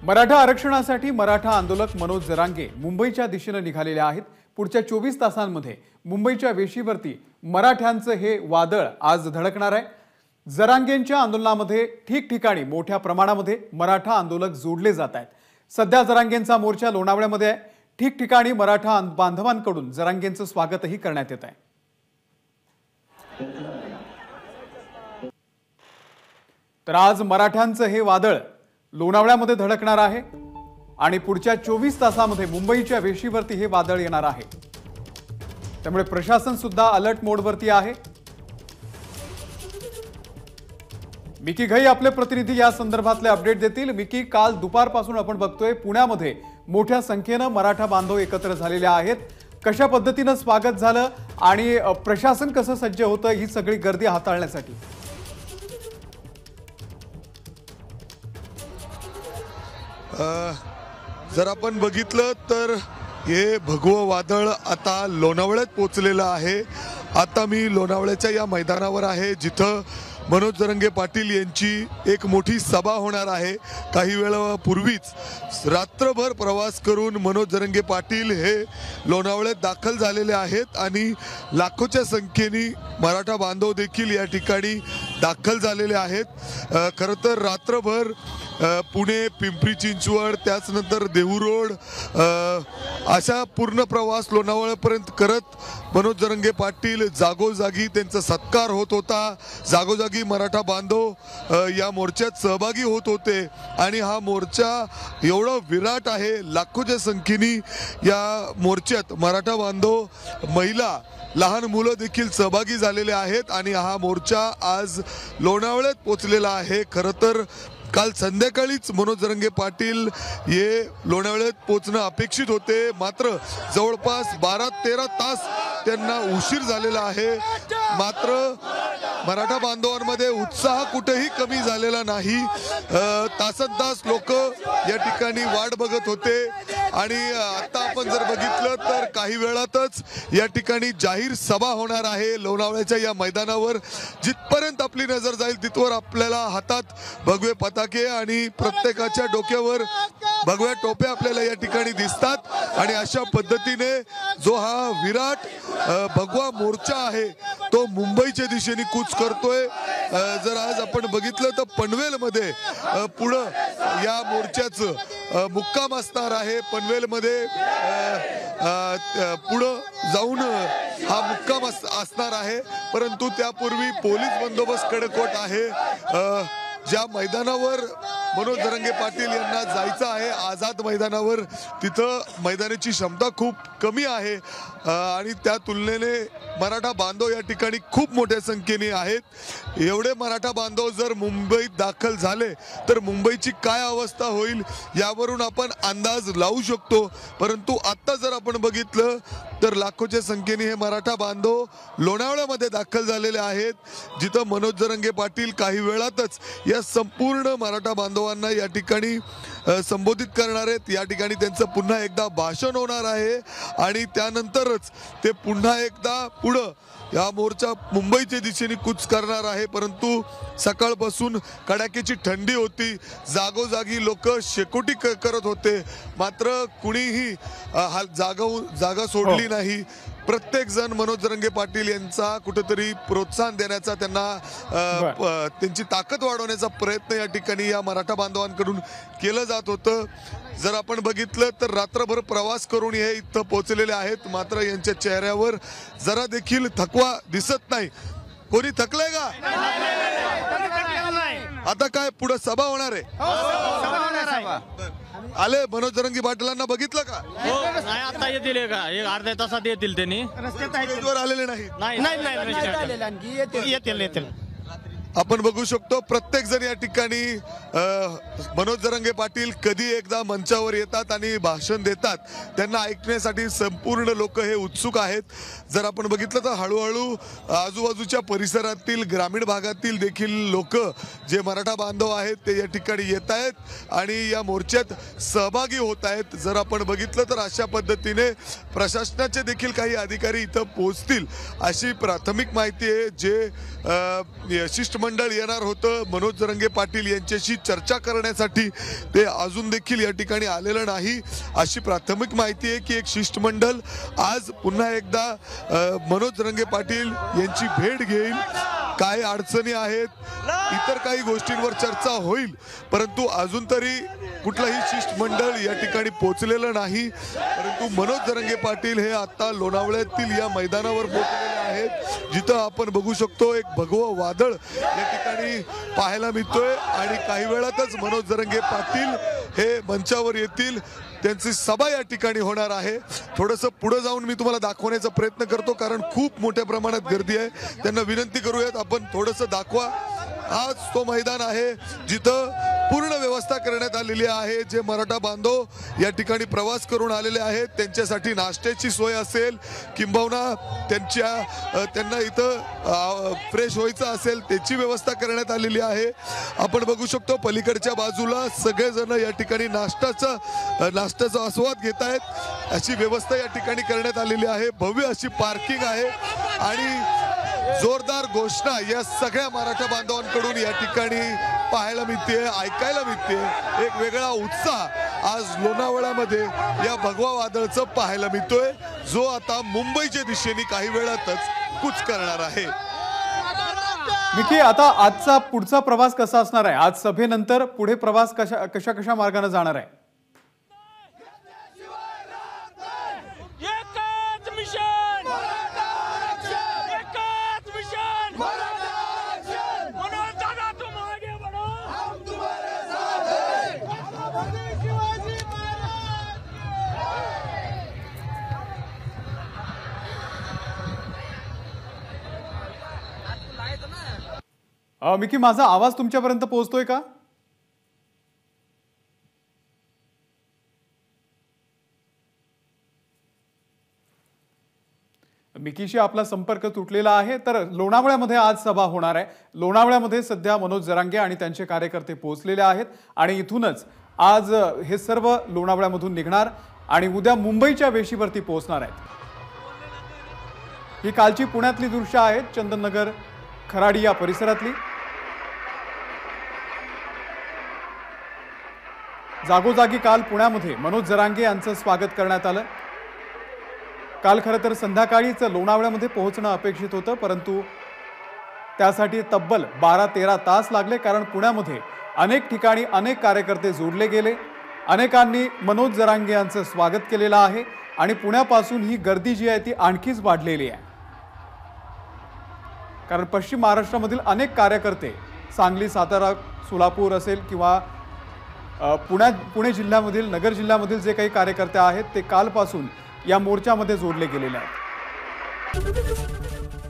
मराठा आरक्षणासाठी मराठा आंदोलक मनोज जरांगे मुंबईच्या दिशेने निघालेले आहेत। पुढच्या 24 तासांमध्ये मुंबईच्या वेशीवरती मराठ्यांचं हे वादळ आज धडकणार आहे। जरांगेंच्या आंदोलनामध्ये ठिकठिकाणी मोठ्या प्रमाणामध्ये मराठा आंदोलक जोडले जात आहेत। सध्या जरांगेंचा मोर्चा लोणावळ्यामध्ये आहे। ठिकठिकाणी मराठा बांधवांकडून जरांगेंचं स्वागतही करण्यात येत आहे। तर आज मराठ्यांचं हे वादळ लोणावळ्यामध्ये धडकणार आहे आणि पुढच्या 24 तासांमध्ये मुंबईच्या वेशीवरती हे वादळ येणार आहे। त्यामुळे प्रशासन सुद्धा अलर्ट मोडवरती आहे। मिकी घई आपले प्रतिनिधी या संदर्भातले अपडेट देतील। मिकी, काल दुपारपासून आपण बघतोय पुण्यामध्ये मोठ्या संख्येने मराठा बांधव एकत्र झालेले आहेत। कशा पद्धतीने स्वागत झालं आणि प्रशासन कसं सज्ज होतं ही सगळी गर्दी हाताळण्यासाठी? जर आपण बघितलं तर हे भगवं वादळ आता लोणावळ्यात पोहोचलेलं आहे। आता मी लोणावळ्याच्या या मैदानावर आहे जिथं मनोज जरांगे पाटील यांची एक मोठी सभा होणार आहे। काही वेळापूर्वीच रात्रभर प्रवास करून मनोज जरांगे पाटील हे लोणावळ्यात दाखल झालेले आहेत आणि लाखोच्या संख्येने मराठा बांधव देखील या ठिकाणी दाखल झालेले आहेत। खरं तर रात्रभर पुणे, पिंपरी चिंचवड, त्याचनंतर देहू रोड अशा पूर्ण प्रवास लोणावळ्यापर्यंत करत मनोज जरांगे पाटील जागोजागी त्यांचा सत्कार होत होता। जागोजागी मराठा बांधव या मोर्चात सहभागी होत होते आणि हा मोर्चा एवढा विराट आहे। लाखोच्या संख्येने या मोर्चात मराठा बांधव, महिला, लहान मुलं देखील सहभागी झालेले आहेत आणि हा मोर्चा आज लोणावळ्यात पोहोचलेला आहे। खरं तर काल संध्याकाळीच मनोज जरांगे पाटील हे लोणावळ्यात पोहोचणं अपेक्षित होते, मात्र जवळपास 12-13 तास त्यांना उशीर झालेला आहे। मात्र मराठा बांधवांमध्ये उत्साह कुठेही कमी झालेला नाही। तासनतास लोक या ठिकाणी वाट बघत होते आणि आता आपण जर बघितलं तर काही वेळातच या ठिकाणी जाहीर सभा होणार आहे लोणावळ्याच्या या मैदानावर। जिथपर्यंत आपली नजर जाईल तिथवर आपल्याला हातात भगवे पताके आणि प्रत्येकाच्या डोक्यावर भगव्या टोप्या आपल्याला या ठिकाणी दिसतात आणि अशा पद्धतीने जो हा विराट भगवा मोर्चा आहे तो मुंबईच्या दिशेने कूच करतोय। जर आज आपण बघितलं तर पनवेलमध्ये पुढं या मोर्चाचं मुक्काम असणार आहे। पनवेलमध्ये पुढं जाऊन हा मुक्काम असणार आहे, परंतु त्यापूर्वी पोलीस बंदोबस्त कडकवट आहे। ज्या मैदानावर मनोज जरांगे पाटील यांना जायचं आहे, आझाद मैदानावर, तिथं मैदानाची क्षमता खूप कमी आहे आणि त्या तुलनेने मराठा बांधव या ठिकाणी खूप मोठ्या संख्येने आहेत। एवढे मराठा बांधव जर मुंबईत दाखल झाले तर मुंबईची काय अवस्था होईल यावरून आपण अंदाज लावू शकतो। परंतु आता जर आपण बघितलं तर लाखोच्या संख्येने हे मराठा बांधव लोणावळ्यामध्ये दाखल झालेले आहेत, जिथं मनोज जरांगे पाटील काही वेळातच या संपूर्ण मराठा बांधवांना या ठिकाणी संबोधित करणार आहेत। या ठिकाणी त्यांचं पुन्हा एकदा भाषण होणार आहे आणि त्यानंतरच ते पुन्हा एकदा पुढं या मोर्चा मुंबईच्या दिशेने कूच करणार आहे। परंतु सकाळपासून कडाक्याची थंडी होती, जागोजागी लोक शेकोटी करत होते, मात्र कुणीही जागा सोडली नाही। प्रत्येक जण मनोज जरांगे पाटील यांचा कुठेतरी प्रोत्साहन देण्याचा, त्यांना त्यांची ताकद वाढवण्याचा प्रयत्न या ठिकाणी या मराठा बांधवांकडून केलं जात होतं। जर आपण बघितलं तर रात्रभर प्रवास करून हे इथं पोहोचलेले आहेत, मात्र यांच्या चेहऱ्यावर जरा देखील थकवा दिसत नाही। कोणी थकलंय का? आता काय पुढे सभा होणार आहे? आले मनोज जरांगे पाटलांना बघितलं का? नाही, आता येतील का? एक अर्ध्या तासात येतील। त्यांनी रस्त्यावर आलेले नाही, येतील। आपण बघू शकतो प्रत्येक जण या ठिकाणी मनोज जरांगे पाटील कधी एकदा मंचावर येतात आणि भाषण देतात, त्यांना ऐकण्यासाठी संपूर्ण लोक हे उत्सुक आहेत। जर आपण बघितलं तर हळूहळू आजूबाजूच्या परिसरातील ग्रामीण भागातील देखील लोक जे मराठा बांधव आहेत ते या ठिकाणी येत आहेत आणि या मोर्चात सहभागी होत आहेत। जर आपण बघितलं तर अशा पद्धतीने प्रशासनाचे देखील काही अधिकारी इथं पोहोचतील अशी प्राथमिक माहिती आहे, जे शिष्ट शिष्टमंडळ येणार होतं मनोज जरांगे पाटील यांच्याशी चर्चा करण्यासाठी, ते अजून देखील या ठिकाणी आलेलं नाही अशी प्राथमिक माहिती आहे की एक शिष्टमंडळ आज पुन्हा एकदा मनोज जरांगे पाटील यांची भेट घेईल। काय अडचणी आहेत, इतर काही गोष्टींवर चर्चा होईल, परंतु अजून तरी कुठलाही शिष्टमंडळ या ठिकाणी पोहोचलेलं नाही। परंतु मनोज जरांगे पाटील हे आता लोणावळ्यातील या मैदानावर पोहोचलेले आहेत, जिथं आपण बघू शकतो एक भगवं वादळ या ठिकाणी पाहायला मिळतोय आणि काही वेळातच मनोज जरांगे पाटील हे मंचावर येतील, त्यांची सभा या ठिकाणी होणार आहे। थोडंसं पुढे जाऊन मी तुम्हाला दाखवण्याचा प्रयत्न करतो, कारण खूप मोठ्या प्रमाणात गर्दी आहे। त्यांना विनंती करूयात आपण थोडंसं दाखवा। आज तो मैदान आहे जिथं पूर्ण व्यवस्था करण्यात आलेली आहे। जे मराठा बांधव या ठिकाणी प्रवास करून आलेले आहेत त्यांच्यासाठी नाश्त्याची सोय असेल, किंबहुना त्यांना इथं फ्रेश व्हायचं असेल त्याची व्यवस्था करण्यात आलेली आहे। आपण बघू शकतो पलीकडच्या बाजूला सगळेजण या ठिकाणी नाश्त्याचा आस्वाद घेत आहेत, अशी व्यवस्था या ठिकाणी करण्यात आलेली आहे। भव्य अशी पार्किंग आहे आणि जोरदार घोषणा या सगळ्या मराठा बांधवांकडून या ठिकाणी पाहायला मिळते, ऐकायला मिळते। एक वेगळा उत्साह आज लोणावळ्यामध्ये या भगवा वादळचं पाहायला मिळतोय, जो आता मुंबईच्या दिशेने काही वेळातच कूच करणार आहे। मिकी, आता आजचा पुढचा प्रवास कसा असणार आहे? आज सभेनंतर पुढे प्रवास कशा मार्गाने जाणार आहे? मिकी, माझा आवाज तुमच्यापर्यंत पोहोचतोय का? मिकीशी आपला संपर्क तुटलेला आहे। तर लोणावळ्यामध्ये आज सभा होणार आहे। लोणावळ्यामध्ये सध्या मनोज जरांगे आणि त्यांचे कार्यकर्ते पोहोचलेले आहेत आणि इथूनच आज हे सर्व लोणावळ्यामधून निघणार आणि उद्या मुंबईच्या वेशीवरती पोहोचणार आहेत। ही कालची पुण्यातली दृश्य आहेत, चंदननगर खराडी या परिसरातली। जागोजागी काल पुण्यामध्ये मनोज जरांगे यांचं स्वागत करण्यात आलं। काल खरं तर संध्याकाळीच लोणावळ्यामध्ये पोहोचणं अपेक्षित होतं, परंतु त्यासाठी तब्बल 12-13 तास लागले, कारण पुण्यामध्ये अनेक ठिकाणी अनेक कार्यकर्ते जोडले गेले। अनेकांनी मनोज जरांगे यांचं स्वागत केलेलं आहे आणि पुण्यापासून ही गर्दी जी आहे ती आणखीच वाढलेली आहे, कारण पश्चिम महाराष्ट्रामधील अनेक कार्यकर्ते सांगली, सातारा, सोलापूर असेल किंवा पुणे जिल्ह्यामधील, नगर जिल्ह्यामधील जे काही कार्यकर्ते आहेत ते कालपासून या मोर्चामध्ये जोडले गेलेले आहेत।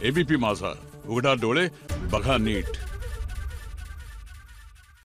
एबीपी माझा, उघडा डोळे बघा नीट।